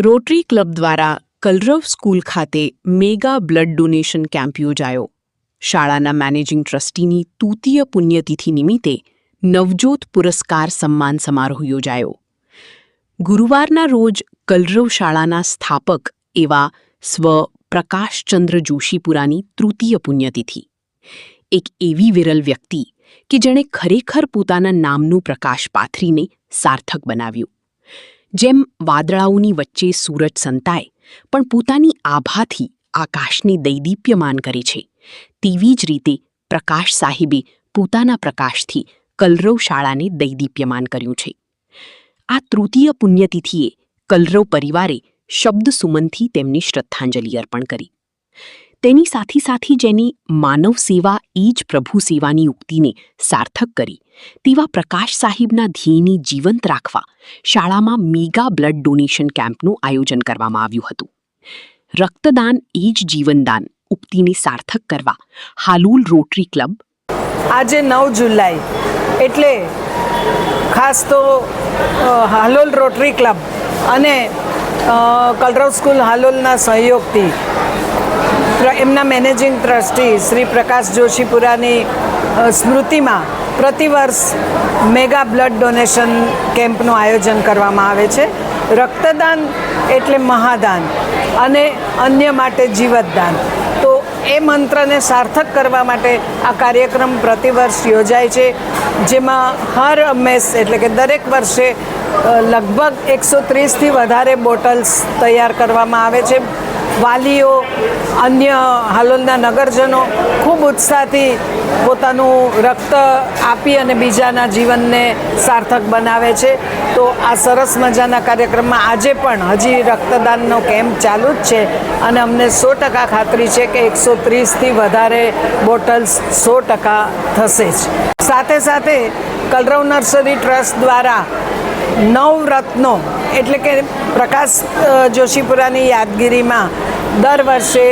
Rotary club દ્વારા કલરવ school ખાતે mega blood donation camp યોજાયો. શાળાના મેનેજિંગ ટ્રસ્ટીની તૃતીય પુણ્યતિથિ નિમિત્તે નવજોત પુરસ્કાર સન્માન સમારોહ યોજાયો. ગુરુવારના રોજ કલરવ શાળાના સ્થાપક એવા સ્વ પ્રકાશચંદ્ર જોશીપુરાની તૃતીય પુણ્યતિથિ. એક એવી વિરલ વ્યક્તિ કે જેણે ખરેખર પોતાના નામનું પ્રકાશ પાથરીને સાર્થક બનાવ્યું. જેમ વાદળાઓની વચ્ચે સૂરજ સંતાય પણ પોતાની આભાથી આકાશને દૈદીપ્યમાન કરે છે, તેવી જ રીતે પ્રકાશ સાહેબે પોતાના પ્રકાશથી કલરવ શાળાને દૈદીપ્યમાન કર્યું છે. આ તૃતીય પુણ્યતિથિએ કલરવ પરિવારે શબ્દ સુમનથી તેમની શ્રદ્ધાંજલિ અર્પણ કરી. તેની સાથે જેની માનવ સેવા એ જ પ્રભુ સેવાની ઉક્તિને સાર્થક કરી, તેવા પ્રકાશ સાહેબના ધ્યેયને જીવંત રાખવા શાળામાં મેગા બ્લડ ડોનેશન કેમ્પનું આયોજન કરવામાં આવ્યું હતું. રક્તદાન એ જ જીવનદાન ઉક્તિને સાર્થક કરવા હાલોલ રોટરી ક્લબ આજે 9 જુલાઈ એટલે ખાસ તો હાલોલ રોટરી ક્લબ અને કલરવ સ્કૂલ હાલોલના સહયોગથી એમના મેનેજિંગ ટ્રસ્ટી શ્રી પ્રકાશ જોશીપુરાની સ્મૃતિમાં પ્રતિવર્ષ મેગા બ્લડ ડોનેશન કેમ્પનું આયોજન કરવામાં આવે છે. રક્તદાન એટલે મહાદાન અને અન્ય માટે જીવતદાન. તો એ મંત્રને સાર્થક કરવા માટે આ કાર્યક્રમ પ્રતિવર્ષ યોજાય છે, જેમાં હર હંમેશ એટલે કે દરેક વર્ષે લગભગ 130થી વધારે બોટલ્સ તૈયાર કરવામાં આવે છે. વાલીઓ, અન્ય હાલોલના નગરજનો ખૂબ ઉત્સાહથી પોતાનું રક્ત આપી અને બીજાના જીવનને સાર્થક બનાવે છે. તો આ સરસ મજાના કાર્યક્રમમાં આજે પણ હજી રક્તદાનનો કેમ્પ ચાલુ જ છે અને અમને 100% ખાતરી છે કે 130થી વધારે બોટલ્સ 100% થશે જ. સાથે કલરવ નર્સરી ટ્રસ્ટ દ્વારા નવરત્નો એટલે કે પ્રકાશ જોશીપુરાની યાદગીરીમાં દર વર્ષે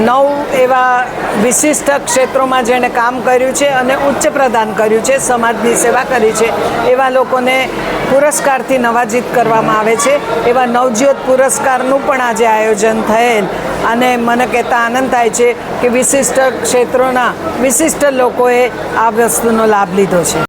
9 એવા વિશિષ્ટ ક્ષેત્રોમાં જેણે કામ કર્યું છે અને ઉચ્ચ પ્રદાન કર્યું છે, સમાજની સેવા કરી છે, એવા લોકોને પુરસ્કારથી નવાજીત કરવામાં આવે છે. એવા નવજ્યોત પુરસ્કારનું પણ આજે આયોજન થયેલ અને મને કહેતા આનંદ થાય છે કે વિશિષ્ટ ક્ષેત્રોના વિશિષ્ટ લોકોએ આ વસ્તુનો લાભ લીધો છે.